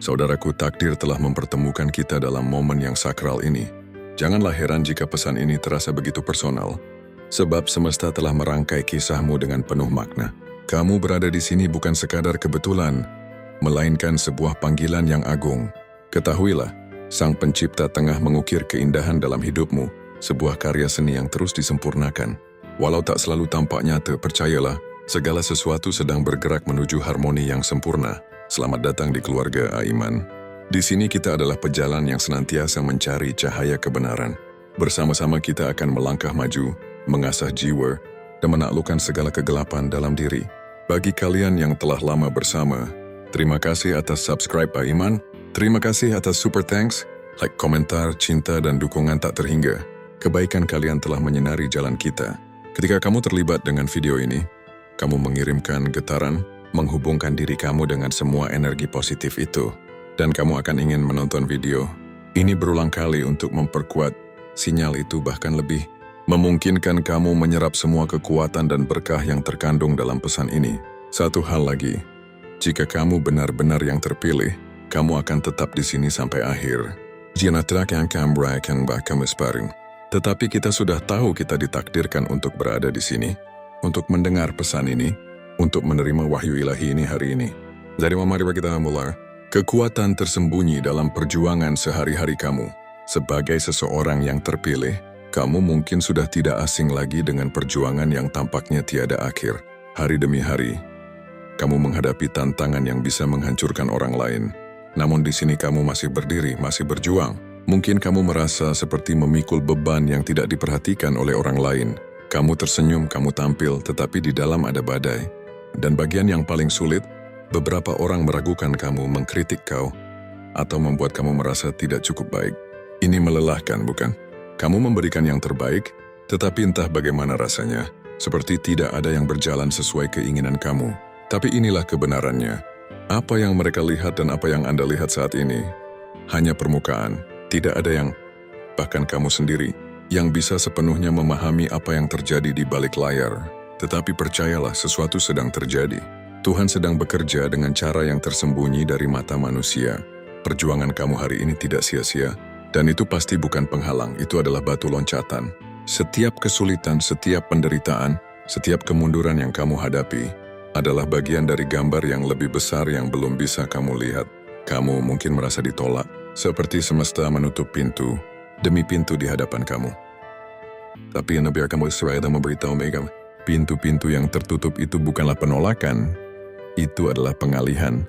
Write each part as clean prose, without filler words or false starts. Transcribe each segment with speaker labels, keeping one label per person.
Speaker 1: Saudaraku, takdir telah mempertemukan kita dalam momen yang sakral ini. Janganlah heran jika pesan ini terasa begitu personal, sebab semesta telah merangkai kisahmu dengan penuh makna. Kamu berada di sini bukan sekadar kebetulan, melainkan sebuah panggilan yang agung. Ketahuilah, Sang Pencipta tengah mengukir keindahan dalam hidupmu, sebuah karya seni yang terus disempurnakan. Walau tak selalu tampak nyata, percayalah, segala sesuatu sedang bergerak menuju harmoni yang sempurna. Selamat datang di keluarga Aiman. Di sini kita adalah pejalan yang senantiasa mencari cahaya kebenaran. Bersama-sama kita akan melangkah maju, mengasah jiwa, dan menaklukkan segala kegelapan dalam diri. Bagi kalian yang telah lama bersama, terima kasih atas subscribe Aiman, terima kasih atas super thanks, like, komentar, cinta, dan dukungan tak terhingga. Kebaikan kalian telah menyinari jalan kita. Ketika kamu terlibat dengan video ini, kamu mengirimkan getaran, menghubungkan diri kamu dengan semua energi positif itu, dan kamu akan ingin menonton video ini berulang kali untuk memperkuat sinyal itu, bahkan lebih memungkinkan kamu menyerap semua kekuatan dan berkah yang terkandung dalam pesan ini. Satu hal lagi, jika kamu benar-benar yang terpilih, kamu akan tetap di sini sampai akhir. Tetapi kita sudah tahu kita ditakdirkan untuk berada di sini, untuk mendengar pesan ini, untuk menerima wahyu ilahi ini hari ini. Jadi mari kita mulai. Kekuatan tersembunyi dalam perjuangan sehari-hari kamu. Sebagai seseorang yang terpilih, kamu mungkin sudah tidak asing lagi dengan perjuangan yang tampaknya tiada akhir. Hari demi hari, kamu menghadapi tantangan yang bisa menghancurkan orang lain. Namun di sini kamu masih berdiri, masih berjuang. Mungkin kamu merasa seperti memikul beban yang tidak diperhatikan oleh orang lain. Kamu tersenyum, kamu tampil, tetapi di dalam ada badai. Dan bagian yang paling sulit, beberapa orang meragukan kamu, mengkritik kau, atau membuat kamu merasa tidak cukup baik. Ini melelahkan, bukan? Kamu memberikan yang terbaik, tetapi entah bagaimana rasanya, seperti tidak ada yang berjalan sesuai keinginan kamu. Tapi inilah kebenarannya. Apa yang mereka lihat dan apa yang Anda lihat saat ini, hanya permukaan. Tidak ada yang, bahkan kamu sendiri, yang bisa sepenuhnya memahami apa yang terjadi di balik layar. Tetapi percayalah, sesuatu sedang terjadi. Tuhan sedang bekerja dengan cara yang tersembunyi dari mata manusia. Perjuangan kamu hari ini tidak sia-sia, dan itu pasti bukan penghalang, itu adalah batu loncatan. Setiap kesulitan, setiap penderitaan, setiap kemunduran yang kamu hadapi, adalah bagian dari gambar yang lebih besar yang belum bisa kamu lihat. Kamu mungkin merasa ditolak, seperti semesta menutup pintu, demi pintu di hadapan kamu. Tapi biar kamu Israel memberitahu mereka, pintu-pintu yang tertutup itu bukanlah penolakan, itu adalah pengalihan.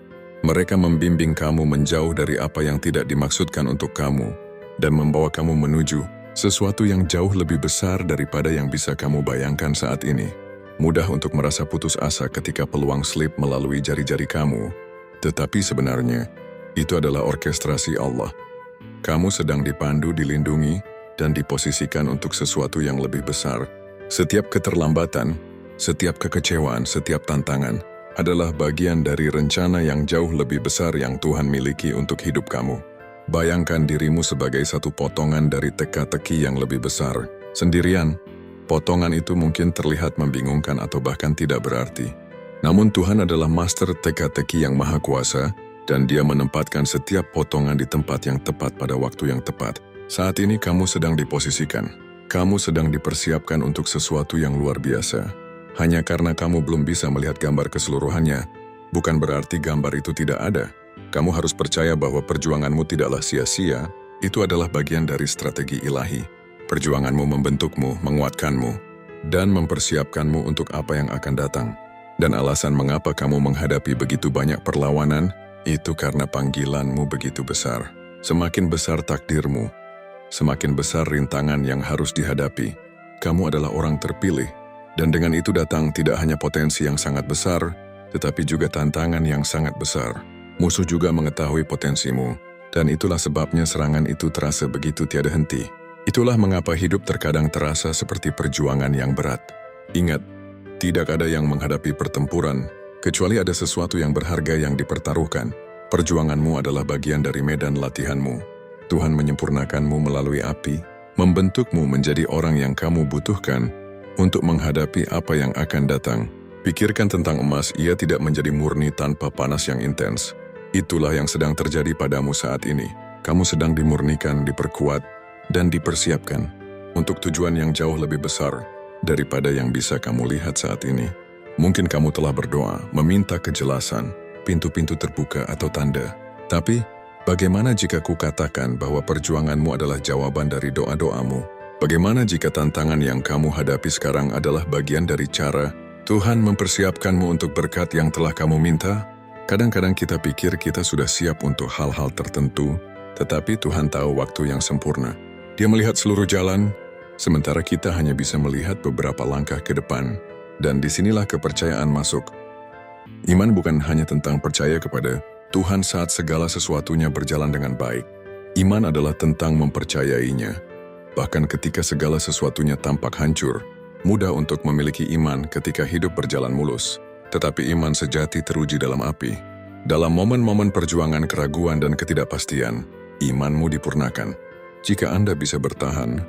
Speaker 1: Mereka membimbing kamu menjauh dari apa yang tidak dimaksudkan untuk kamu, dan membawa kamu menuju sesuatu yang jauh lebih besar daripada yang bisa kamu bayangkan saat ini. Mudah untuk merasa putus asa ketika peluang slip melalui jari-jari kamu, tetapi sebenarnya, itu adalah orkestrasi Allah. Kamu sedang dipandu, dilindungi, dan diposisikan untuk sesuatu yang lebih besar. Setiap keterlambatan, setiap kekecewaan, setiap tantangan adalah bagian dari rencana yang jauh lebih besar yang Tuhan miliki untuk hidup kamu. Bayangkan dirimu sebagai satu potongan dari teka-teki yang lebih besar. Sendirian, potongan itu mungkin terlihat membingungkan atau bahkan tidak berarti. Namun Tuhan adalah master teka-teki yang maha kuasa, dan Dia menempatkan setiap potongan di tempat yang tepat pada waktu yang tepat. Saat ini kamu sedang diposisikan. Kamu sedang dipersiapkan untuk sesuatu yang luar biasa. Hanya karena kamu belum bisa melihat gambar keseluruhannya, bukan berarti gambar itu tidak ada. Kamu harus percaya bahwa perjuanganmu tidaklah sia-sia, itu adalah bagian dari strategi ilahi. Perjuanganmu membentukmu, menguatkanmu, dan mempersiapkanmu untuk apa yang akan datang. Dan alasan mengapa kamu menghadapi begitu banyak perlawanan, itu karena panggilanmu begitu besar. Semakin besar takdirmu, semakin besar rintangan yang harus dihadapi. Kamu adalah orang terpilih, dan dengan itu datang tidak hanya potensi yang sangat besar, tetapi juga tantangan yang sangat besar. Musuh juga mengetahui potensimu, dan itulah sebabnya serangan itu terasa begitu tiada henti. Itulah mengapa hidup terkadang terasa seperti perjuangan yang berat. Ingat, tidak ada yang menghadapi pertempuran, kecuali ada sesuatu yang berharga yang dipertaruhkan. Perjuanganmu adalah bagian dari medan latihanmu. Tuhan menyempurnakanmu melalui api, membentukmu menjadi orang yang kamu butuhkan untuk menghadapi apa yang akan datang. Pikirkan tentang emas, ia tidak menjadi murni tanpa panas yang intens. Itulah yang sedang terjadi padamu saat ini. Kamu sedang dimurnikan, diperkuat, dan dipersiapkan untuk tujuan yang jauh lebih besar daripada yang bisa kamu lihat saat ini. Mungkin kamu telah berdoa, meminta kejelasan, pintu-pintu terbuka atau tanda. Tapi, bagaimana jika kukatakan bahwa perjuanganmu adalah jawaban dari doa-doamu? Bagaimana jika tantangan yang kamu hadapi sekarang adalah bagian dari cara Tuhan mempersiapkanmu untuk berkat yang telah kamu minta? Kadang-kadang kita pikir kita sudah siap untuk hal-hal tertentu, tetapi Tuhan tahu waktu yang sempurna. Dia melihat seluruh jalan, sementara kita hanya bisa melihat beberapa langkah ke depan. Dan disinilah kepercayaan masuk. Iman bukan hanya tentang percaya kepada Tuhan saat segala sesuatunya berjalan dengan baik. Iman adalah tentang mempercayainya. Bahkan ketika segala sesuatunya tampak hancur, mudah untuk memiliki iman ketika hidup berjalan mulus. Tetapi iman sejati teruji dalam api. Dalam momen-momen perjuangan, keraguan, dan ketidakpastian, imanmu dipurnakan. Jika Anda bisa bertahan,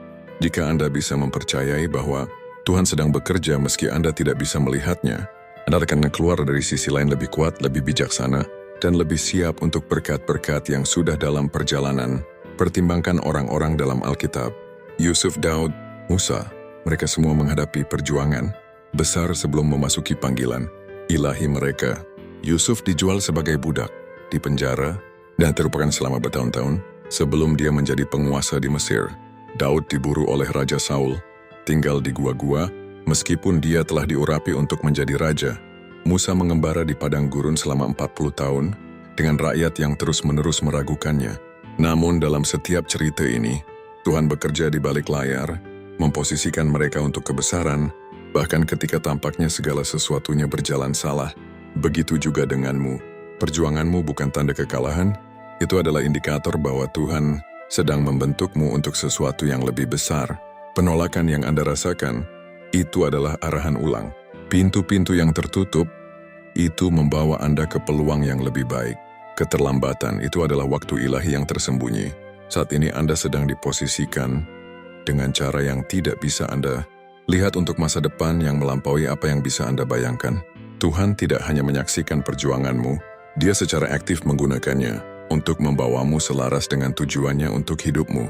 Speaker 1: jika Anda bisa mempercayai bahwa Tuhan sedang bekerja meski Anda tidak bisa melihatnya, Anda akan keluar dari sisi lain lebih kuat, lebih bijaksana, dan lebih siap untuk berkat-berkat yang sudah dalam perjalanan. Pertimbangkan orang-orang dalam Alkitab, Yusuf, Daud, Musa, mereka semua menghadapi perjuangan besar sebelum memasuki panggilan ilahi mereka. Yusuf dijual sebagai budak, dipenjara, dan terlupakan selama bertahun-tahun sebelum dia menjadi penguasa di Mesir. Daud diburu oleh Raja Saul, tinggal di gua-gua, meskipun dia telah diurapi untuk menjadi raja. Musa mengembara di padang gurun selama 40 tahun, dengan rakyat yang terus-menerus meragukannya. Namun dalam setiap cerita ini, Tuhan bekerja di balik layar, memposisikan mereka untuk kebesaran, bahkan ketika tampaknya segala sesuatunya berjalan salah. Begitu juga denganmu. Perjuanganmu bukan tanda kekalahan, itu adalah indikator bahwa Tuhan sedang membentukmu untuk sesuatu yang lebih besar. Penolakan yang Anda rasakan, itu adalah arahan ulang. Pintu-pintu yang tertutup, itu membawa Anda ke peluang yang lebih baik. Keterlambatan itu adalah waktu ilahi yang tersembunyi. Saat ini Anda sedang diposisikan dengan cara yang tidak bisa Anda lihat untuk masa depan yang melampaui apa yang bisa Anda bayangkan. Tuhan tidak hanya menyaksikan perjuanganmu, Dia secara aktif menggunakannya untuk membawamu selaras dengan tujuannya untuk hidupmu.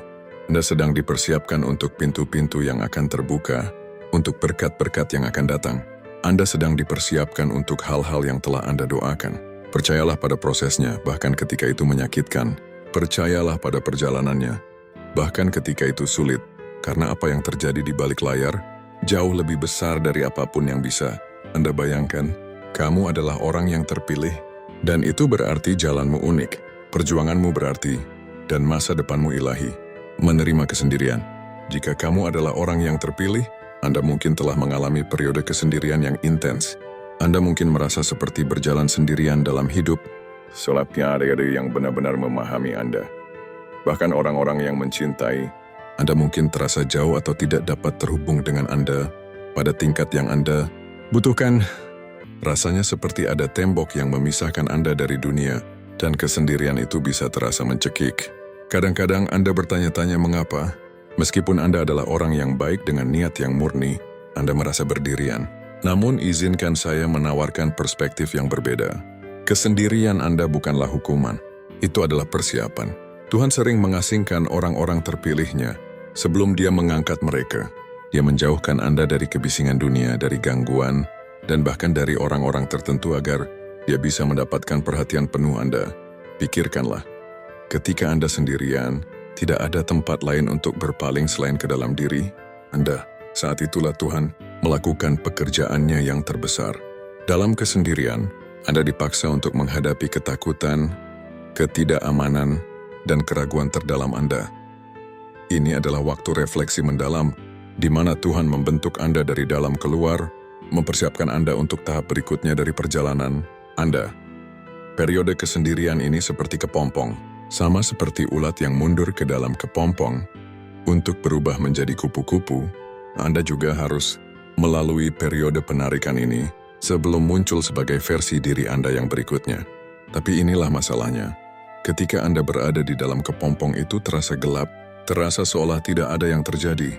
Speaker 1: Anda sedang dipersiapkan untuk pintu-pintu yang akan terbuka, untuk berkat-berkat yang akan datang. Anda sedang dipersiapkan untuk hal-hal yang telah Anda doakan. Percayalah pada prosesnya, bahkan ketika itu menyakitkan. Percayalah pada perjalanannya, bahkan ketika itu sulit, karena apa yang terjadi di balik layar jauh lebih besar dari apapun yang bisa Anda bayangkan. Kamu adalah orang yang terpilih, dan itu berarti jalanmu unik, perjuanganmu berarti, dan masa depanmu ilahi. Menerima kesendirian. Jika kamu adalah orang yang terpilih, Anda mungkin telah mengalami periode kesendirian yang intens. Anda mungkin merasa seperti berjalan sendirian dalam hidup. Selapnya ada yang benar-benar memahami Anda. Bahkan orang-orang yang mencintai Anda mungkin terasa jauh atau tidak dapat terhubung dengan Anda pada tingkat yang Anda butuhkan. Rasanya seperti ada tembok yang memisahkan Anda dari dunia, dan kesendirian itu bisa terasa mencekik. Kadang-kadang Anda bertanya-tanya mengapa, meskipun Anda adalah orang yang baik dengan niat yang murni, Anda merasa berdirian. Namun izinkan saya menawarkan perspektif yang berbeda. Kesendirian Anda bukanlah hukuman, itu adalah persiapan. Tuhan sering mengasingkan orang-orang terpilihnya sebelum Dia mengangkat mereka. Dia menjauhkan Anda dari kebisingan dunia, dari gangguan, dan bahkan dari orang-orang tertentu agar Dia bisa mendapatkan perhatian penuh Anda. Pikirkanlah, ketika Anda sendirian, tidak ada tempat lain untuk berpaling selain ke dalam diri Anda. Saat itulah Tuhan melakukan pekerjaannya yang terbesar. Dalam kesendirian, Anda dipaksa untuk menghadapi ketakutan, ketidakamanan, dan keraguan terdalam Anda. Ini adalah waktu refleksi mendalam, di mana Tuhan membentuk Anda dari dalam keluar, mempersiapkan Anda untuk tahap berikutnya dari perjalanan Anda. Periode kesendirian ini seperti kepompong, sama seperti ulat yang mundur ke dalam kepompong. Untuk berubah menjadi kupu-kupu, Anda juga harus melalui periode penarikan ini sebelum muncul sebagai versi diri Anda yang berikutnya. Tapi inilah masalahnya. Ketika Anda berada di dalam kepompong itu terasa gelap, terasa seolah tidak ada yang terjadi,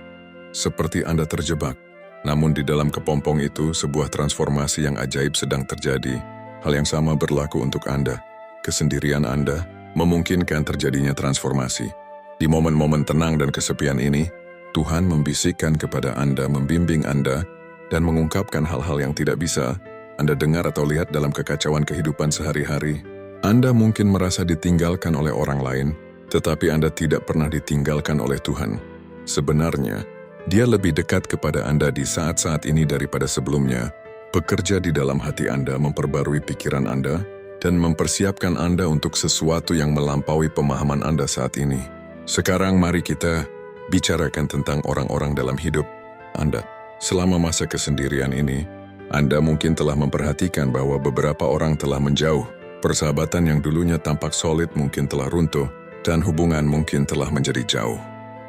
Speaker 1: seperti Anda terjebak. Namun di dalam kepompong itu sebuah transformasi yang ajaib sedang terjadi. Hal yang sama berlaku untuk Anda. kesendirian Anda memungkinkan terjadinya transformasi. Di momen-momen tenang dan kesepian ini, Tuhan membisikkan kepada Anda, membimbing Anda, dan mengungkapkan hal-hal yang tidak bisa Anda dengar atau lihat dalam kekacauan kehidupan sehari-hari. Anda mungkin merasa ditinggalkan oleh orang lain, tetapi Anda tidak pernah ditinggalkan oleh Tuhan. Sebenarnya, Dia lebih dekat kepada Anda di saat-saat ini daripada sebelumnya, bekerja di dalam hati Anda, memperbarui pikiran Anda, dan mempersiapkan Anda untuk sesuatu yang melampaui pemahaman Anda saat ini. Sekarang mari kita bicarakan tentang orang-orang dalam hidup Anda. Selama masa kesendirian ini, Anda mungkin telah memperhatikan bahwa beberapa orang telah menjauh. Persahabatan yang dulunya tampak solid mungkin telah runtuh, dan hubungan mungkin telah menjadi jauh.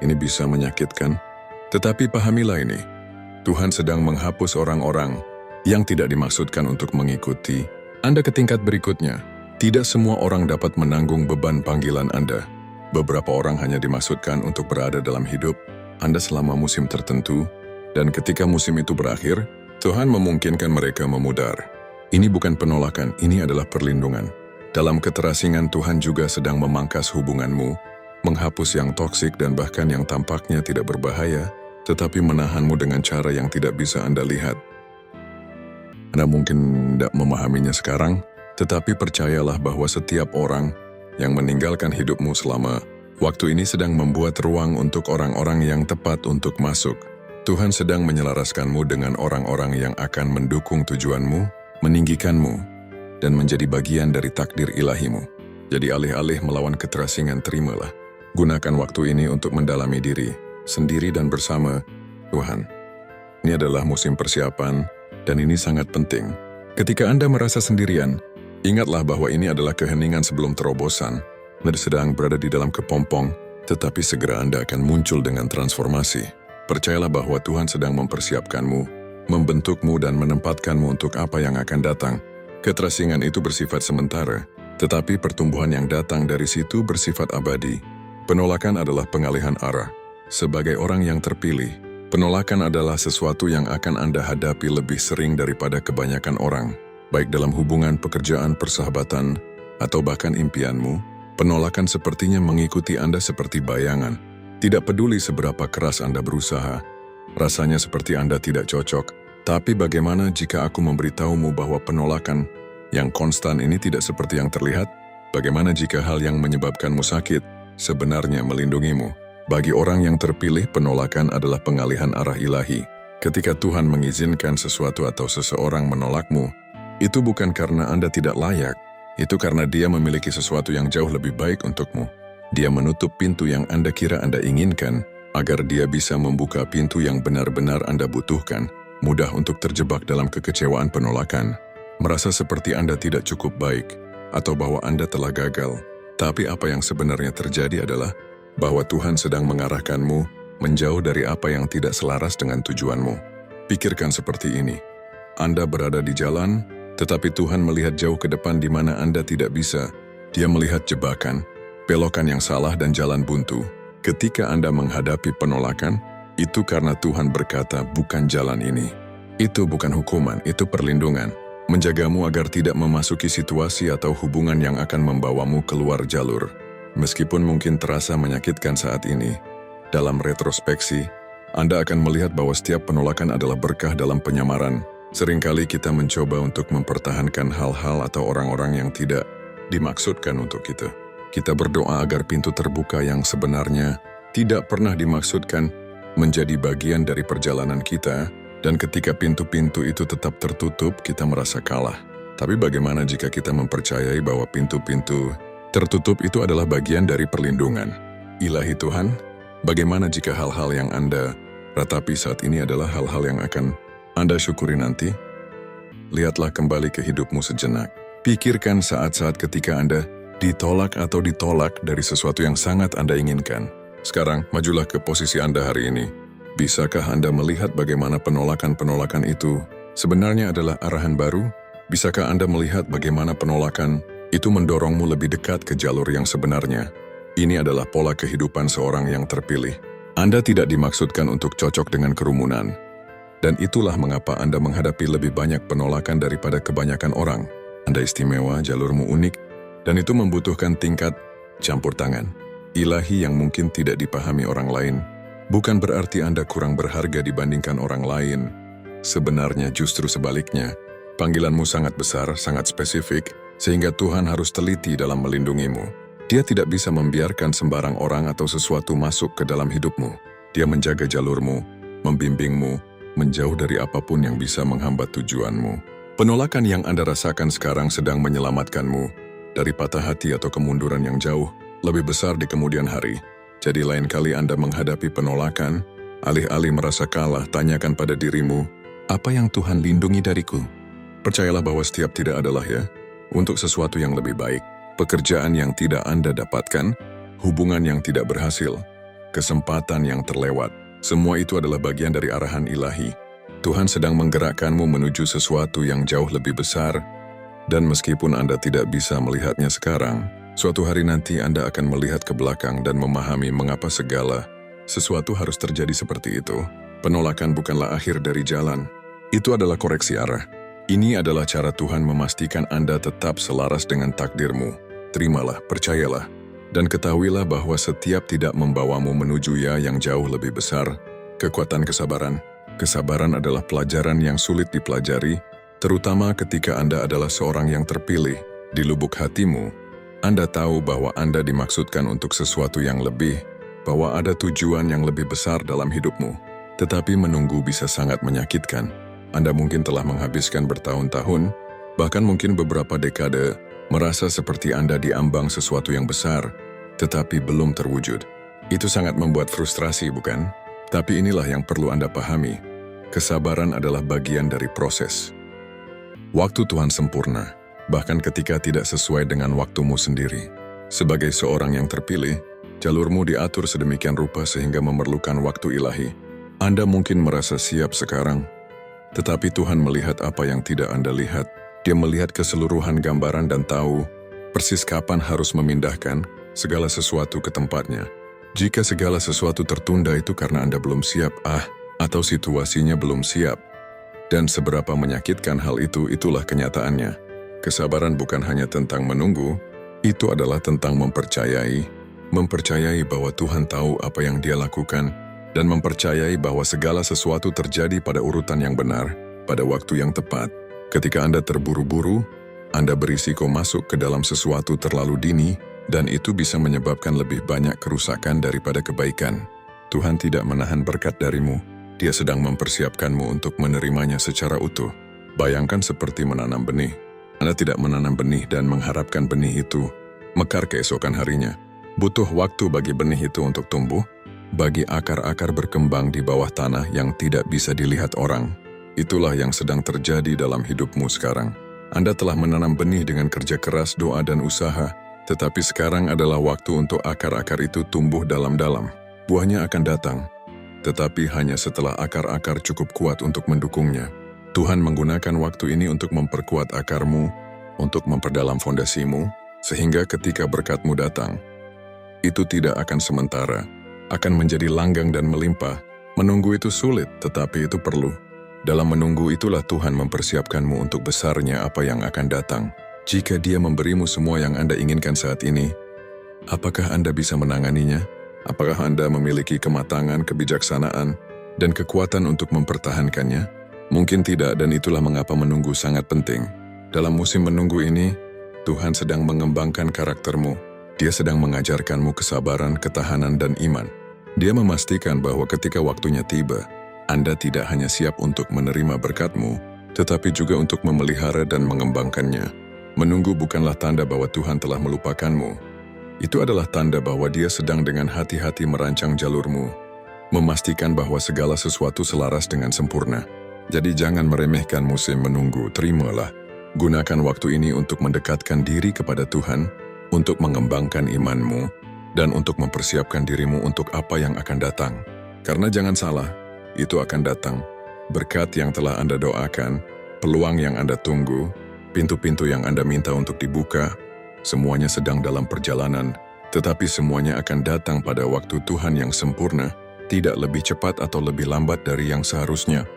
Speaker 1: Ini bisa menyakitkan, tetapi pahamilah ini. Tuhan sedang menghapus orang-orang yang tidak dimaksudkan untuk mengikuti Anda ke tingkat berikutnya. Tidak semua orang dapat menanggung beban panggilan Anda. Beberapa orang hanya dimaksudkan untuk berada dalam hidup Anda selama musim tertentu, dan ketika musim itu berakhir, Tuhan memungkinkan mereka memudar. Ini bukan penolakan, ini adalah perlindungan. Dalam keterasingan, Tuhan juga sedang memangkas hubunganmu, menghapus yang toksik dan bahkan yang tampaknya tidak berbahaya, tetapi menahanmu dengan cara yang tidak bisa Anda lihat. Anda mungkin tidak memahaminya sekarang, tetapi percayalah bahwa setiap orang yang meninggalkan hidupmu selama waktu ini sedang membuat ruang untuk orang-orang yang tepat untuk masuk. Tuhan sedang menyelaraskanmu dengan orang-orang yang akan mendukung tujuanmu, meninggikanmu, dan menjadi bagian dari takdir ilahimu. Jadi alih-alih melawan keterasingan, terimalah. Gunakan waktu ini untuk mendalami diri, sendiri dan bersama Tuhan. Ini adalah musim persiapan, dan ini sangat penting. Ketika Anda merasa sendirian, ingatlah bahwa ini adalah keheningan sebelum terobosan. Anda sedang berada di dalam kepompong, tetapi segera Anda akan muncul dengan transformasi. Percayalah bahwa Tuhan sedang mempersiapkanmu, membentukmu dan menempatkanmu untuk apa yang akan datang. Keterasingan itu bersifat sementara, tetapi pertumbuhan yang datang dari situ bersifat abadi. Penolakan adalah pengalihan arah. Sebagai orang yang terpilih, penolakan adalah sesuatu yang akan Anda hadapi lebih sering daripada kebanyakan orang. Baik dalam hubungan, pekerjaan, persahabatan, atau bahkan impianmu, penolakan sepertinya mengikuti Anda seperti bayangan. Tidak peduli seberapa keras Anda berusaha, rasanya seperti Anda tidak cocok. Tapi bagaimana jika aku memberitahumu bahwa penolakan yang konstan ini tidak seperti yang terlihat? Bagaimana jika hal yang menyebabkanmu sakit sebenarnya melindungimu? Bagi orang yang terpilih, penolakan adalah pengalihan arah ilahi. Ketika Tuhan mengizinkan sesuatu atau seseorang menolakmu, itu bukan karena Anda tidak layak, itu karena Dia memiliki sesuatu yang jauh lebih baik untukmu. Dia menutup pintu yang Anda kira Anda inginkan, agar Dia bisa membuka pintu yang benar-benar Anda butuhkan. Mudah untuk terjebak dalam kekecewaan penolakan, merasa seperti Anda tidak cukup baik, atau bahwa Anda telah gagal. Tapi apa yang sebenarnya terjadi adalah bahwa Tuhan sedang mengarahkanmu menjauh dari apa yang tidak selaras dengan tujuanmu. Pikirkan seperti ini. Anda berada di jalan, tetapi Tuhan melihat jauh ke depan di mana Anda tidak bisa. Dia melihat jebakan, belokan yang salah dan jalan buntu. Ketika Anda menghadapi penolakan, itu karena Tuhan berkata, bukan jalan ini. Itu bukan hukuman, itu perlindungan. Menjagamu agar tidak memasuki situasi atau hubungan yang akan membawamu keluar jalur. Meskipun mungkin terasa menyakitkan saat ini, dalam retrospeksi, Anda akan melihat bahwa setiap penolakan adalah berkah dalam penyamaran. Seringkali kita mencoba untuk mempertahankan hal-hal atau orang-orang yang tidak dimaksudkan untuk kita. Kita berdoa agar pintu terbuka yang sebenarnya tidak pernah dimaksudkan menjadi bagian dari perjalanan kita, dan ketika pintu-pintu itu tetap tertutup, kita merasa kalah. Tapi bagaimana jika kita mempercayai bahwa pintu-pintu tertutup itu adalah bagian dari perlindungan Ilahi Tuhan? Bagaimana jika hal-hal yang Anda ratapi saat ini adalah hal-hal yang akan Anda syukuri nanti? Lihatlah kembali ke hidupmu sejenak. Pikirkan saat-saat ketika Anda ditolak atau ditolak dari sesuatu yang sangat Anda inginkan. Sekarang, majulah ke posisi Anda hari ini. Bisakah Anda melihat bagaimana penolakan-penolakan itu sebenarnya adalah arahan baru? Bisakah Anda melihat bagaimana penolakan itu mendorongmu lebih dekat ke jalur yang sebenarnya? Ini adalah pola kehidupan seorang yang terpilih. Anda tidak dimaksudkan untuk cocok dengan kerumunan. Dan itulah mengapa Anda menghadapi lebih banyak penolakan daripada kebanyakan orang. Anda istimewa, jalurmu unik, Dan itu membutuhkan tingkat campur tangan ilahi yang mungkin tidak dipahami orang lain. Bukan berarti Anda kurang berharga dibandingkan orang lain. Sebenarnya justru sebaliknya. Panggilanmu sangat besar, sangat spesifik, sehingga Tuhan harus teliti dalam melindungimu. Dia tidak bisa membiarkan sembarang orang atau sesuatu masuk ke dalam hidupmu. Dia menjaga jalurmu, membimbingmu, menjauh dari apapun yang bisa menghambat tujuanmu. Penolakan yang Anda rasakan sekarang sedang menyelamatkanmu dari patah hati atau kemunduran yang jauh lebih besar di kemudian hari. Jadi lain kali Anda menghadapi penolakan, alih-alih merasa kalah, tanyakan pada dirimu, apa yang Tuhan lindungi dariku? Percayalah bahwa setiap tidak adalah ya, untuk sesuatu yang lebih baik. Pekerjaan yang tidak Anda dapatkan, hubungan yang tidak berhasil, kesempatan yang terlewat, semua itu adalah bagian dari arahan ilahi. Tuhan sedang menggerakkanmu menuju sesuatu yang jauh lebih besar, dan meskipun Anda tidak bisa melihatnya sekarang, suatu hari nanti Anda akan melihat ke belakang dan memahami mengapa segala sesuatu harus terjadi seperti itu. Penolakan bukanlah akhir dari jalan, itu adalah koreksi arah. Ini adalah cara Tuhan memastikan Anda tetap selaras dengan takdirmu. Terimalah, percayalah, dan ketahuilah bahwa setiap tidak membawamu menuju ya yang jauh lebih besar. Kekuatan kesabaran. Kesabaran adalah pelajaran yang sulit dipelajari, terutama ketika Anda adalah seorang yang terpilih. Di lubuk hatimu, Anda tahu bahwa Anda dimaksudkan untuk sesuatu yang lebih, bahwa ada tujuan yang lebih besar dalam hidupmu. Tetapi menunggu bisa sangat menyakitkan. Anda mungkin telah menghabiskan bertahun-tahun, bahkan mungkin beberapa dekade, merasa seperti Anda diambang sesuatu yang besar, tetapi belum terwujud. Itu sangat membuat frustrasi, bukan? Tapi inilah yang perlu Anda pahami. Kesabaran adalah bagian dari proses. Waktu Tuhan sempurna, bahkan ketika tidak sesuai dengan waktumu sendiri. Sebagai seorang yang terpilih, jalurmu diatur sedemikian rupa sehingga memerlukan waktu ilahi. Anda mungkin merasa siap sekarang, tetapi Tuhan melihat apa yang tidak Anda lihat. Dia melihat keseluruhan gambaran dan tahu persis kapan harus memindahkan segala sesuatu ke tempatnya. Jika segala sesuatu tertunda itu karena Anda belum siap, atau situasinya belum siap. Dan seberapa menyakitkan hal itu, itulah kenyataannya. Kesabaran bukan hanya tentang menunggu, itu adalah tentang mempercayai bahwa Tuhan tahu apa yang Dia lakukan, dan mempercayai bahwa segala sesuatu terjadi pada urutan yang benar, pada waktu yang tepat. Ketika Anda terburu-buru, Anda berisiko masuk ke dalam sesuatu terlalu dini, dan itu bisa menyebabkan lebih banyak kerusakan daripada kebaikan. Tuhan tidak menahan berkat darimu, Dia sedang mempersiapkanmu untuk menerimanya secara utuh. Bayangkan seperti menanam benih. Anda tidak menanam benih dan mengharapkan benih itu mekar keesokan harinya. Butuh waktu bagi benih itu untuk tumbuh, bagi akar-akar berkembang di bawah tanah yang tidak bisa dilihat orang. Itulah yang sedang terjadi dalam hidupmu sekarang. Anda telah menanam benih dengan kerja keras, doa, dan usaha, tetapi sekarang adalah waktu untuk akar-akar itu tumbuh dalam-dalam. Buahnya akan datang, tetapi hanya setelah akar-akar cukup kuat untuk mendukungnya. Tuhan menggunakan waktu ini untuk memperkuat akarmu, untuk memperdalam fondasimu, sehingga ketika berkatmu datang, itu tidak akan sementara, akan menjadi langgang dan melimpah. Menunggu itu sulit, tetapi itu perlu. Dalam menunggu itulah Tuhan mempersiapkanmu untuk besarnya apa yang akan datang. Jika Dia memberimu semua yang Anda inginkan saat ini, apakah Anda bisa menanganinya? Apakah Anda memiliki kematangan, kebijaksanaan, dan kekuatan untuk mempertahankannya? Mungkin tidak, dan itulah mengapa menunggu sangat penting. Dalam musim menunggu ini, Tuhan sedang mengembangkan karaktermu. Dia sedang mengajarkanmu kesabaran, ketahanan, dan iman. Dia memastikan bahwa ketika waktunya tiba, Anda tidak hanya siap untuk menerima berkat-Mu, tetapi juga untuk memelihara dan mengembangkannya. Menunggu bukanlah tanda bahwa Tuhan telah melupakanmu. Itu adalah tanda bahwa Dia sedang dengan hati-hati merancang jalurmu, memastikan bahwa segala sesuatu selaras dengan sempurna. Jadi jangan meremehkan musim menunggu, terimalah. Gunakan waktu ini untuk mendekatkan diri kepada Tuhan, untuk mengembangkan imanmu, dan untuk mempersiapkan dirimu untuk apa yang akan datang. Karena jangan salah, itu akan datang. Berkat yang telah Anda doakan, peluang yang Anda tunggu, pintu-pintu yang Anda minta untuk dibuka, semuanya sedang dalam perjalanan, tetapi semuanya akan datang pada waktu Tuhan yang sempurna, tidak lebih cepat atau lebih lambat dari yang seharusnya.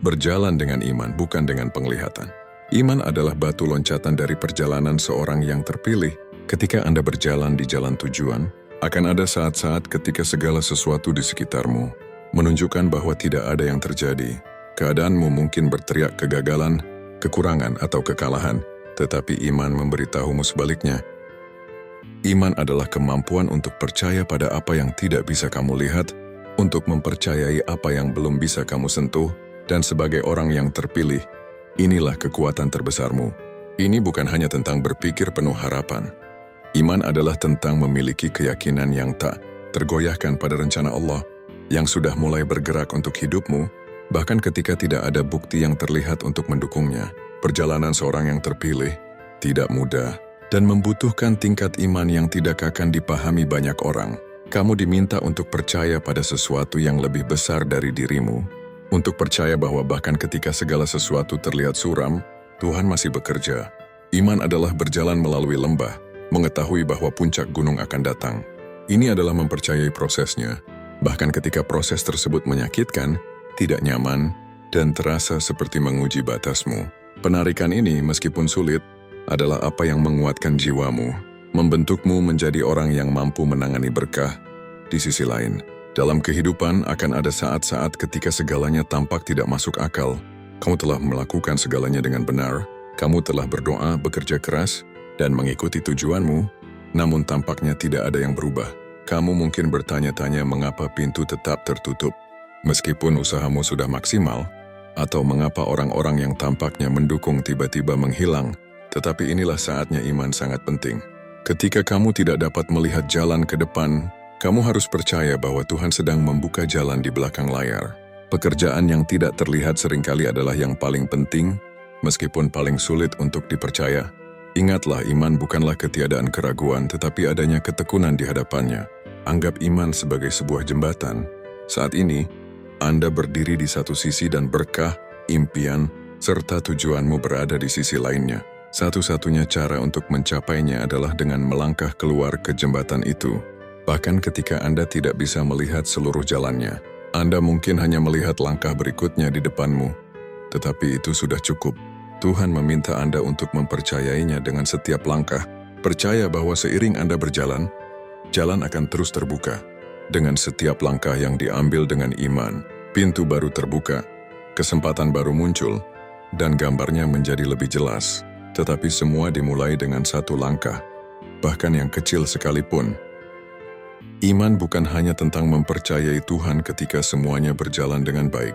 Speaker 1: Berjalan dengan iman, bukan dengan penglihatan. Iman adalah batu loncatan dari perjalanan seorang yang terpilih. Ketika Anda berjalan di jalan tujuan, akan ada saat-saat ketika segala sesuatu di sekitarmu menunjukkan bahwa tidak ada yang terjadi. Keadaanmu mungkin berteriak kegagalan, kekurangan, atau kekalahan, tetapi iman memberitahumu sebaliknya. Iman adalah kemampuan untuk percaya pada apa yang tidak bisa kamu lihat, untuk mempercayai apa yang belum bisa kamu sentuh, dan sebagai orang yang terpilih, inilah kekuatan terbesarmu. Ini bukan hanya tentang berpikir penuh harapan. Iman adalah tentang memiliki keyakinan yang tak tergoyahkan pada rencana Allah, yang sudah mulai bergerak untuk hidupmu, bahkan ketika tidak ada bukti yang terlihat untuk mendukungnya. Perjalanan seorang yang terpilih tidak mudah dan membutuhkan tingkat iman yang tidak akan dipahami banyak orang. Kamu diminta untuk percaya pada sesuatu yang lebih besar dari dirimu, untuk percaya bahwa bahkan ketika segala sesuatu terlihat suram, Tuhan masih bekerja. Iman adalah berjalan melalui lembah, mengetahui bahwa puncak gunung akan datang. Ini adalah mempercayai prosesnya, bahkan ketika proses tersebut menyakitkan, tidak nyaman, dan terasa seperti menguji batasmu. Penarikan ini, meskipun sulit, adalah apa yang menguatkan jiwamu, membentukmu menjadi orang yang mampu menangani berkah. Di sisi lain, dalam kehidupan akan ada saat-saat ketika segalanya tampak tidak masuk akal. Kamu telah melakukan segalanya dengan benar, kamu telah berdoa, bekerja keras, dan mengikuti tujuanmu, namun tampaknya tidak ada yang berubah. Kamu mungkin bertanya-tanya mengapa pintu tetap tertutup, meskipun usahamu sudah maksimal, atau mengapa orang-orang yang tampaknya mendukung tiba-tiba menghilang. Tetapi inilah saatnya iman sangat penting. Ketika kamu tidak dapat melihat jalan ke depan, kamu harus percaya bahwa Tuhan sedang membuka jalan di belakang layar. Pekerjaan yang tidak terlihat seringkali adalah yang paling penting, meskipun paling sulit untuk dipercaya. Ingatlah, iman bukanlah ketiadaan keraguan, tetapi adanya ketekunan di hadapannya. Anggap iman sebagai sebuah jembatan. Saat ini, Anda berdiri di satu sisi dan berkah, impian, serta tujuanmu berada di sisi lainnya. Satu-satunya cara untuk mencapainya adalah dengan melangkah keluar ke jembatan itu. Bahkan ketika Anda tidak bisa melihat seluruh jalannya, Anda mungkin hanya melihat langkah berikutnya di depanmu. Tetapi itu sudah cukup. Tuhan meminta Anda untuk mempercayainya dengan setiap langkah. Percaya bahwa seiring Anda berjalan, jalan akan terus terbuka. Dengan setiap langkah yang diambil dengan iman, pintu baru terbuka, kesempatan baru muncul, dan gambarnya menjadi lebih jelas. Tetapi semua dimulai dengan satu langkah, bahkan yang kecil sekalipun. Iman bukan hanya tentang mempercayai Tuhan ketika semuanya berjalan dengan baik.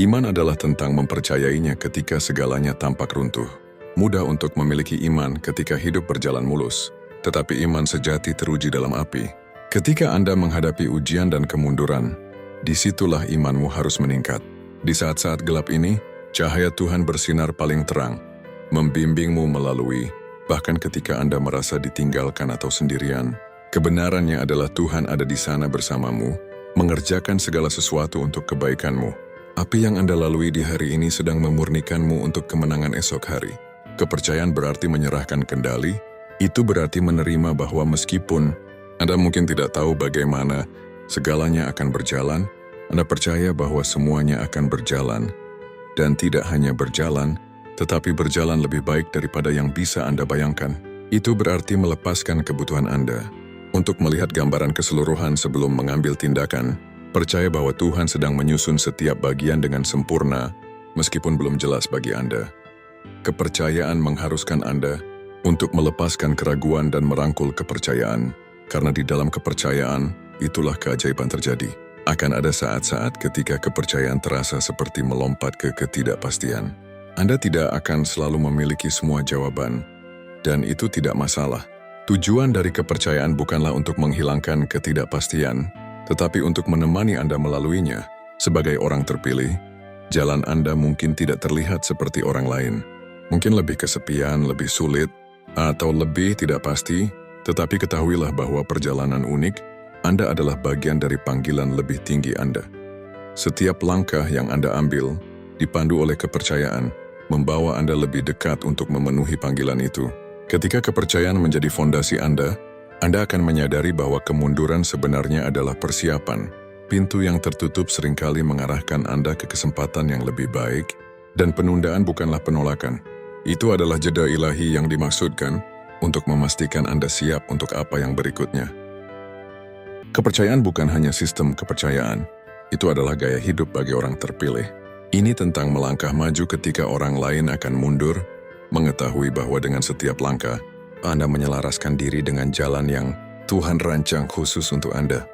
Speaker 1: Iman adalah tentang mempercayainya ketika segalanya tampak runtuh. Mudah untuk memiliki iman ketika hidup berjalan mulus, tetapi iman sejati teruji dalam api. Ketika Anda menghadapi ujian dan kemunduran, disitulah imanmu harus meningkat. Di saat-saat gelap ini, cahaya Tuhan bersinar paling terang, membimbingmu melalui, bahkan ketika Anda merasa ditinggalkan atau sendirian. Kebenarannya adalah Tuhan ada di sana bersamamu, mengerjakan segala sesuatu untuk kebaikanmu. Api yang Anda lalui di hari ini sedang memurnikanmu untuk kemenangan esok hari. Kepercayaan berarti menyerahkan kendali, itu berarti menerima bahwa meskipun Anda mungkin tidak tahu bagaimana segalanya akan berjalan, Anda percaya bahwa semuanya akan berjalan, dan tidak hanya berjalan, tetapi berjalan lebih baik daripada yang bisa Anda bayangkan. Itu berarti melepaskan kebutuhan Anda untuk melihat gambaran keseluruhan sebelum mengambil tindakan. Percaya bahwa Tuhan sedang menyusun setiap bagian dengan sempurna, meskipun belum jelas bagi Anda. Kepercayaan mengharuskan Anda untuk melepaskan keraguan dan merangkul kepercayaan, karena di dalam kepercayaan, itulah keajaiban terjadi. Akan ada saat-saat ketika kepercayaan terasa seperti melompat ke ketidakpastian. Anda tidak akan selalu memiliki semua jawaban, dan itu tidak masalah. Tujuan dari kepercayaan bukanlah untuk menghilangkan ketidakpastian, tetapi untuk menemani Anda melaluinya. Sebagai orang terpilih, jalan Anda mungkin tidak terlihat seperti orang lain. Mungkin lebih kesepian, lebih sulit, atau lebih tidak pasti, tetapi ketahuilah bahwa perjalanan unik, Anda adalah bagian dari panggilan lebih tinggi Anda. Setiap langkah yang Anda ambil, dipandu oleh kepercayaan, membawa Anda lebih dekat untuk memenuhi panggilan itu. Ketika kepercayaan menjadi fondasi Anda akan menyadari bahwa kemunduran sebenarnya adalah persiapan. Pintu yang tertutup seringkali mengarahkan Anda ke kesempatan yang lebih baik, dan penundaan bukanlah penolakan. Itu adalah jeda ilahi yang dimaksudkan untuk memastikan Anda siap untuk apa yang berikutnya. Kepercayaan bukan hanya sistem kepercayaan, itu adalah gaya hidup bagi orang terpilih. Ini tentang melangkah maju ketika orang lain akan mundur, mengetahui bahwa dengan setiap langkah, Anda menyelaraskan diri dengan jalan yang Tuhan rancang khusus untuk Anda.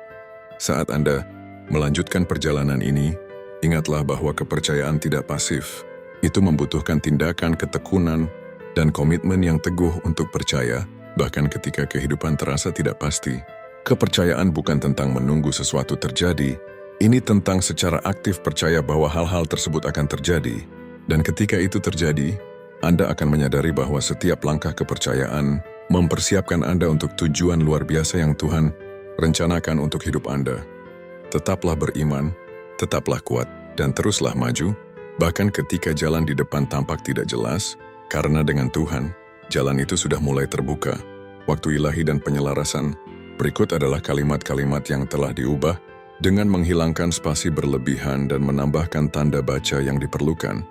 Speaker 1: Saat Anda melanjutkan perjalanan ini, ingatlah bahwa kepercayaan tidak pasif. Itu membutuhkan tindakan, ketekunan, dan komitmen yang teguh untuk percaya, bahkan ketika kehidupan terasa tidak pasti. Kepercayaan bukan tentang menunggu sesuatu terjadi, ini tentang secara aktif percaya bahwa hal-hal tersebut akan terjadi. Dan ketika itu terjadi, Anda akan menyadari bahwa setiap langkah kepercayaan mempersiapkan Anda untuk tujuan luar biasa yang Tuhan rencanakan untuk hidup Anda. Tetaplah beriman, tetaplah kuat, dan teruslah maju, bahkan ketika jalan di depan tampak tidak jelas, karena dengan Tuhan, jalan itu sudah mulai terbuka. Waktu ilahi dan penyelarasan, berikut adalah kalimat-kalimat yang telah diubah dengan menghilangkan spasi berlebihan dan menambahkan tanda baca yang diperlukan.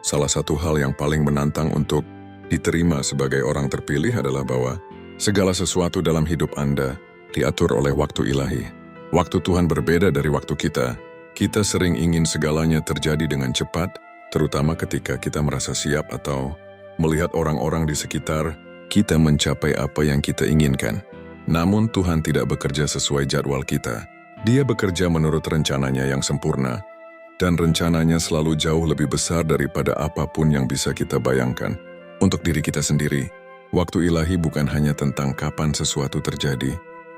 Speaker 1: Salah satu hal yang paling menantang untuk diterima sebagai orang terpilih adalah bahwa segala sesuatu dalam hidup Anda diatur oleh waktu ilahi. Waktu Tuhan berbeda dari waktu kita. Kita sering ingin segalanya terjadi dengan cepat, terutama ketika kita merasa siap atau melihat orang-orang di sekitar kita mencapai apa yang kita inginkan. Namun Tuhan tidak bekerja sesuai jadwal kita. Dia bekerja menurut rencananya yang sempurna, dan rencananya selalu jauh lebih besar daripada apapun yang bisa kita bayangkan. Untuk diri kita sendiri, waktu ilahi bukan hanya tentang kapan sesuatu terjadi,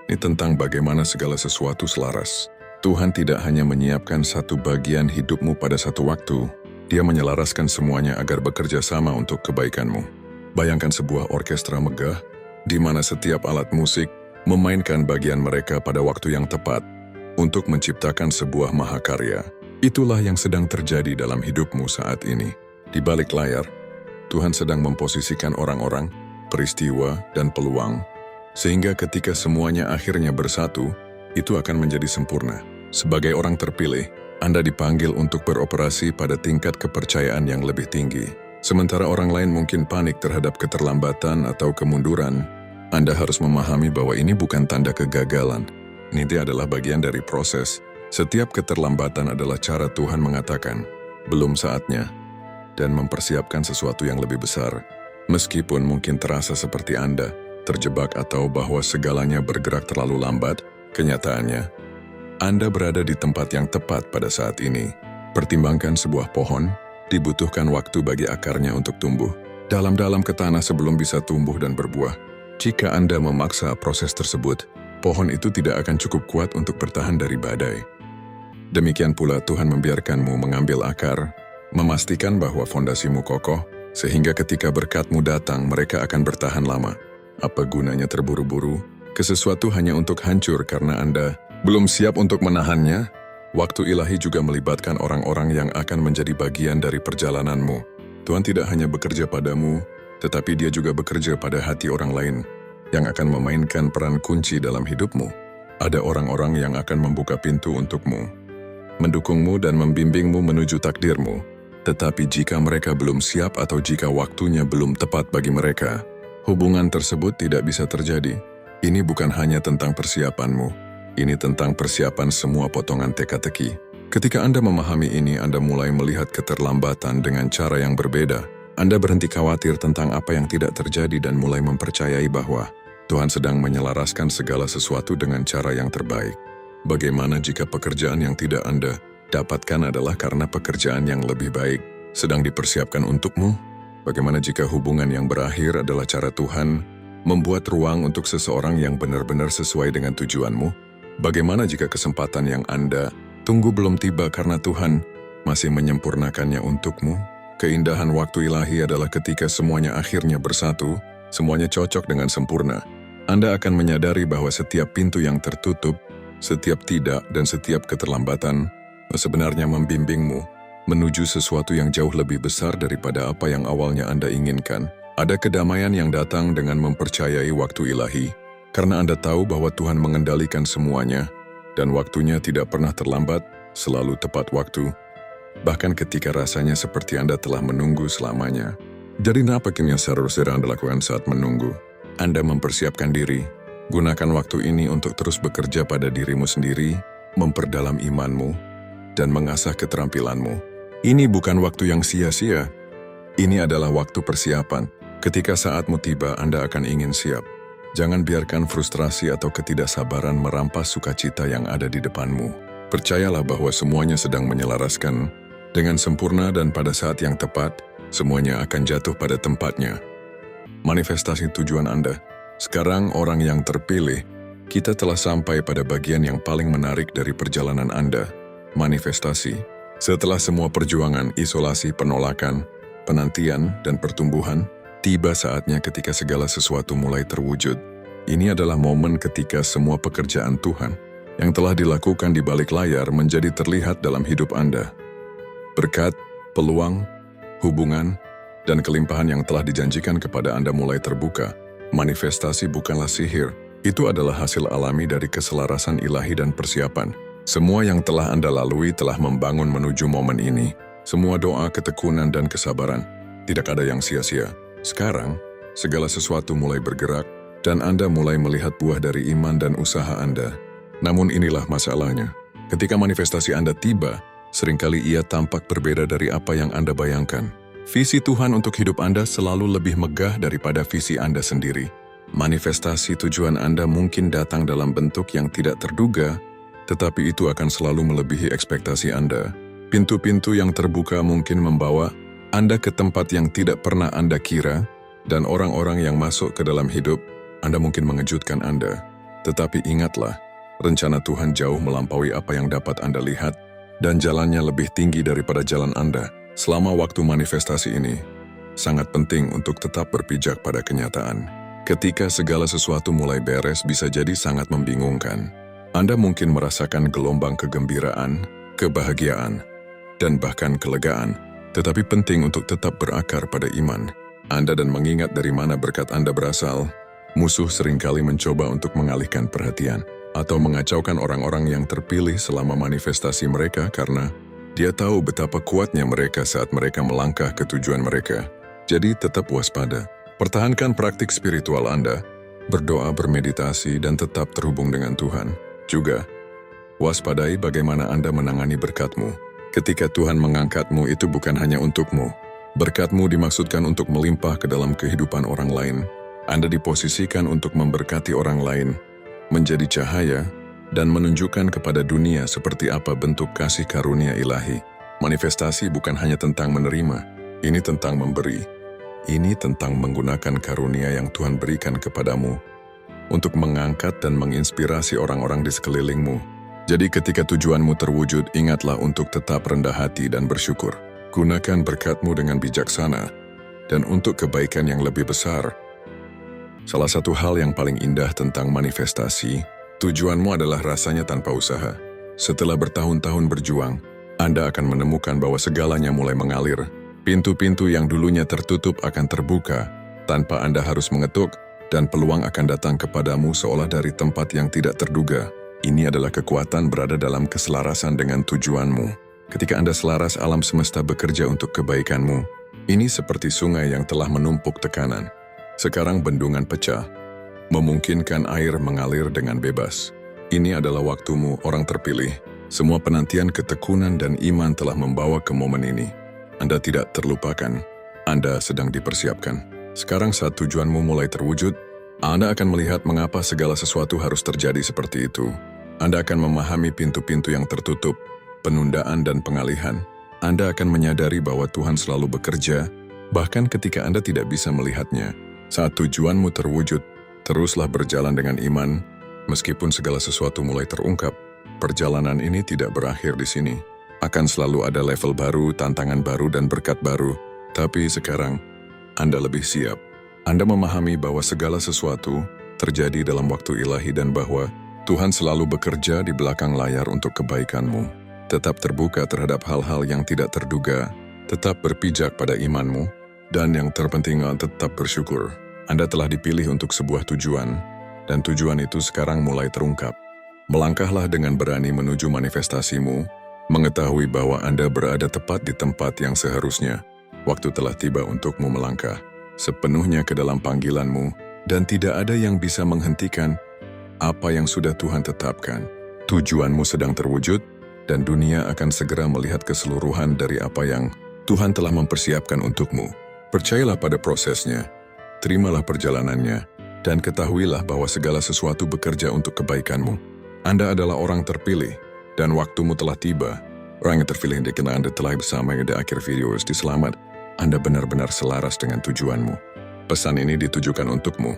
Speaker 1: ini tentang bagaimana segala sesuatu selaras. Tuhan tidak hanya menyiapkan satu bagian hidupmu pada satu waktu, Dia menyelaraskan semuanya agar bekerja sama untuk kebaikanmu. Bayangkan sebuah orkestra megah, di mana setiap alat musik memainkan bagian mereka pada waktu yang tepat untuk menciptakan sebuah mahakarya. Itulah yang sedang terjadi dalam hidupmu saat ini. Di balik layar, Tuhan sedang memposisikan orang-orang, peristiwa, dan peluang, sehingga ketika semuanya akhirnya bersatu, itu akan menjadi sempurna. Sebagai orang terpilih, Anda dipanggil untuk beroperasi pada tingkat kepercayaan yang lebih tinggi. Sementara orang lain mungkin panik terhadap keterlambatan atau kemunduran, Anda harus memahami bahwa ini bukan tanda kegagalan. Ini adalah bagian dari proses. Setiap keterlambatan adalah cara Tuhan mengatakan, belum saatnya, dan mempersiapkan sesuatu yang lebih besar. Meskipun mungkin terasa seperti Anda terjebak atau bahwa segalanya bergerak terlalu lambat, kenyataannya, Anda berada di tempat yang tepat pada saat ini. Pertimbangkan sebuah pohon, dibutuhkan waktu bagi akarnya untuk tumbuh dalam-dalam ke tanah sebelum bisa tumbuh dan berbuah. Jika Anda memaksa proses tersebut, pohon itu tidak akan cukup kuat untuk bertahan dari badai. Demikian pula Tuhan membiarkanmu mengambil akar, memastikan bahwa fondasimu kokoh, sehingga ketika berkat-Mu datang mereka akan bertahan lama. Apa gunanya terburu-buru ke sesuatu hanya untuk hancur karena Anda belum siap untuk menahannya? Waktu ilahi juga melibatkan orang-orang yang akan menjadi bagian dari perjalananmu. Tuhan tidak hanya bekerja padamu, tetapi Dia juga bekerja pada hati orang lain yang akan memainkan peran kunci dalam hidupmu. Ada orang-orang yang akan membuka pintu untukmu, mendukungmu dan membimbingmu menuju takdirmu. Tetapi jika mereka belum siap atau jika waktunya belum tepat bagi mereka, hubungan tersebut tidak bisa terjadi. Ini bukan hanya tentang persiapanmu, ini tentang persiapan semua potongan teka-teki. Ketika Anda memahami ini, Anda mulai melihat keterlambatan dengan cara yang berbeda. Anda berhenti khawatir tentang apa yang tidak terjadi dan mulai mempercayai bahwa Tuhan sedang menyelaraskan segala sesuatu dengan cara yang terbaik. Bagaimana jika pekerjaan yang tidak Anda dapatkan adalah karena pekerjaan yang lebih baik sedang dipersiapkan untukmu? Bagaimana jika hubungan yang berakhir adalah cara Tuhan membuat ruang untuk seseorang yang benar-benar sesuai dengan tujuanmu? Bagaimana jika kesempatan yang Anda tunggu belum tiba karena Tuhan masih menyempurnakannya untukmu? Keindahan waktu ilahi adalah ketika semuanya akhirnya bersatu, semuanya cocok dengan sempurna. Anda akan menyadari bahwa setiap pintu yang tertutup, setiap tidak dan setiap keterlambatan sebenarnya membimbingmu menuju sesuatu yang jauh lebih besar daripada apa yang awalnya Anda inginkan. Ada kedamaian yang datang dengan mempercayai waktu ilahi, karena Anda tahu bahwa Tuhan mengendalikan semuanya, dan waktunya tidak pernah terlambat, selalu tepat waktu. Bahkan ketika rasanya seperti Anda telah menunggu selamanya. Jadi nampaknya yang seharusnya Anda lakukan saat menunggu. Anda mempersiapkan diri. Gunakan waktu ini untuk terus bekerja pada dirimu sendiri, memperdalam imanmu, dan mengasah keterampilanmu. Ini bukan waktu yang sia-sia. Ini adalah waktu persiapan. Ketika saatmu tiba, Anda akan ingin siap. Jangan biarkan frustrasi atau ketidaksabaran merampas sukacita yang ada di depanmu. Percayalah bahwa semuanya sedang menyelaraskan dengan sempurna dan pada saat yang tepat, semuanya akan jatuh pada tempatnya. Manifestasi tujuan Anda. Sekarang orang yang terpilih, kita telah sampai pada bagian yang paling menarik dari perjalanan Anda. Manifestasi. Setelah semua perjuangan, isolasi, penolakan, penantian, dan pertumbuhan, tiba saatnya ketika segala sesuatu mulai terwujud. Ini adalah momen ketika semua pekerjaan Tuhan yang telah dilakukan di balik layar menjadi terlihat dalam hidup Anda. Berkat, peluang, hubungan, dan kelimpahan yang telah dijanjikan kepada Anda mulai terbuka. Manifestasi bukanlah sihir, itu adalah hasil alami dari keselarasan ilahi dan persiapan. Semua yang telah Anda lalui telah membangun menuju momen ini. Semua doa, ketekunan, dan kesabaran. Tidak ada yang sia-sia. Sekarang, segala sesuatu mulai bergerak, dan Anda mulai melihat buah dari iman dan usaha Anda. Namun inilah masalahnya. Ketika manifestasi Anda tiba, seringkali ia tampak berbeda dari apa yang Anda bayangkan. Visi Tuhan untuk hidup Anda selalu lebih megah daripada visi Anda sendiri. Manifestasi tujuan Anda mungkin datang dalam bentuk yang tidak terduga, tetapi itu akan selalu melebihi ekspektasi Anda. Pintu-pintu yang terbuka mungkin membawa Anda ke tempat yang tidak pernah Anda kira, dan orang-orang yang masuk ke dalam hidup Anda mungkin mengejutkan Anda. Tetapi ingatlah, rencana Tuhan jauh melampaui apa yang dapat Anda lihat, dan jalannya lebih tinggi daripada jalan Anda. Selama waktu manifestasi ini, sangat penting untuk tetap berpijak pada kenyataan. Ketika segala sesuatu mulai beres bisa jadi sangat membingungkan. Anda mungkin merasakan gelombang kegembiraan, kebahagiaan, dan bahkan kelegaan, tetapi penting untuk tetap berakar pada iman. Anda dan mengingat dari mana berkat Anda berasal. Musuh seringkali mencoba untuk mengalihkan perhatian atau mengacaukan orang-orang yang terpilih selama manifestasi mereka karena dia tahu betapa kuatnya mereka saat mereka melangkah ke tujuan mereka. Jadi tetap waspada. Pertahankan praktik spiritual Anda, berdoa, bermeditasi, dan tetap terhubung dengan Tuhan. Juga, waspadai bagaimana Anda menangani berkatmu. Ketika Tuhan mengangkatmu, itu bukan hanya untukmu. Berkatmu dimaksudkan untuk melimpah ke dalam kehidupan orang lain. Anda diposisikan untuk memberkati orang lain, menjadi cahaya, dan menunjukkan kepada dunia seperti apa bentuk kasih karunia ilahi. Manifestasi bukan hanya tentang menerima, ini tentang memberi. Ini tentang menggunakan karunia yang Tuhan berikan kepadamu untuk mengangkat dan menginspirasi orang-orang di sekelilingmu. Jadi ketika tujuanmu terwujud, ingatlah untuk tetap rendah hati dan bersyukur. Gunakan berkatmu dengan bijaksana dan untuk kebaikan yang lebih besar. Salah satu hal yang paling indah tentang manifestasi, tujuanmu adalah rasanya tanpa usaha. Setelah bertahun-tahun berjuang, Anda akan menemukan bahwa segalanya mulai mengalir. Pintu-pintu yang dulunya tertutup akan terbuka tanpa Anda harus mengetuk, dan peluang akan datang kepadamu seolah dari tempat yang tidak terduga. Ini adalah kekuatan berada dalam keselarasan dengan tujuanmu. Ketika Anda selaras, alam semesta bekerja untuk kebaikanmu. Ini seperti sungai yang telah menumpuk tekanan. Sekarang bendungan pecah, memungkinkan air mengalir dengan bebas. Ini adalah waktumu, orang terpilih. Semua penantian, ketekunan, dan iman telah membawa ke momen ini. Anda tidak terlupakan. Anda sedang dipersiapkan. Sekarang saat tujuanmu mulai terwujud, Anda akan melihat mengapa segala sesuatu harus terjadi seperti itu. Anda akan memahami pintu-pintu yang tertutup, penundaan dan pengalihan. Anda akan menyadari bahwa Tuhan selalu bekerja, bahkan ketika Anda tidak bisa melihatnya. Saat tujuanmu terwujud, teruslah berjalan dengan iman, meskipun segala sesuatu mulai terungkap. Perjalanan ini tidak berakhir di sini. Akan selalu ada level baru, tantangan baru, dan berkat baru. Tapi sekarang, Anda lebih siap. Anda memahami bahwa segala sesuatu terjadi dalam waktu ilahi dan bahwa Tuhan selalu bekerja di belakang layar untuk kebaikanmu. Tetap terbuka terhadap hal-hal yang tidak terduga, tetap berpijak pada imanmu, dan yang terpenting tetap bersyukur. Anda telah dipilih untuk sebuah tujuan, dan tujuan itu sekarang mulai terungkap. Melangkahlah dengan berani menuju manifestasimu, mengetahui bahwa Anda berada tepat di tempat yang seharusnya. Waktu telah tiba untukmu melangkah sepenuhnya ke dalam panggilanmu, dan tidak ada yang bisa menghentikan apa yang sudah Tuhan tetapkan. Tujuanmu sedang terwujud, dan dunia akan segera melihat keseluruhan dari apa yang Tuhan telah mempersiapkan untukmu. Percayalah pada prosesnya, terimalah perjalanannya, dan ketahuilah bahwa segala sesuatu bekerja untuk kebaikanmu. Anda adalah orang terpilih, dan waktumu telah tiba. Orang yang terpilih dikira Anda telah bersama di akhir video di selamat. Anda benar-benar selaras dengan tujuanmu. Pesan ini ditujukan untukmu.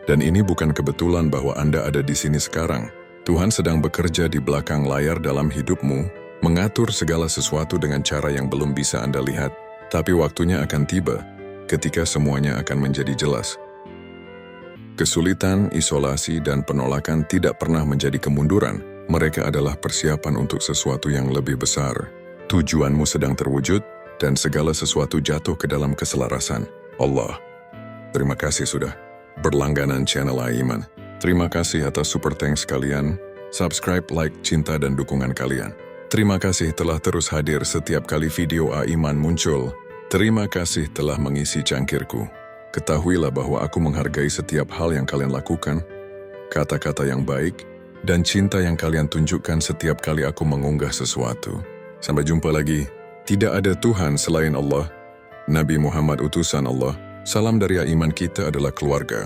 Speaker 1: Dan ini bukan kebetulan bahwa Anda ada di sini sekarang. Tuhan sedang bekerja di belakang layar dalam hidupmu, mengatur segala sesuatu dengan cara yang belum bisa Anda lihat. Tapi waktunya akan tiba, ketika semuanya akan menjadi jelas. Kesulitan, isolasi, dan penolakan tidak pernah menjadi kemunduran. Mereka adalah persiapan untuk sesuatu yang lebih besar. Tujuanmu sedang terwujud, dan segala sesuatu jatuh ke dalam keselarasan Allah. Terima kasih sudah berlangganan channel Aiman. Terima kasih atas super thanks kalian, subscribe, like, cinta, dan dukungan kalian. Terima kasih telah terus hadir setiap kali video Aiman muncul. Terima kasih telah mengisi cangkirku. Ketahuilah bahwa aku menghargai setiap hal yang kalian lakukan, kata-kata yang baik, dan cinta yang kalian tunjukkan setiap kali aku mengunggah sesuatu. Sampai jumpa lagi. Tidak ada Tuhan selain Allah. Nabi Muhammad utusan Allah. Salam dari Aiman, kita adalah keluarga.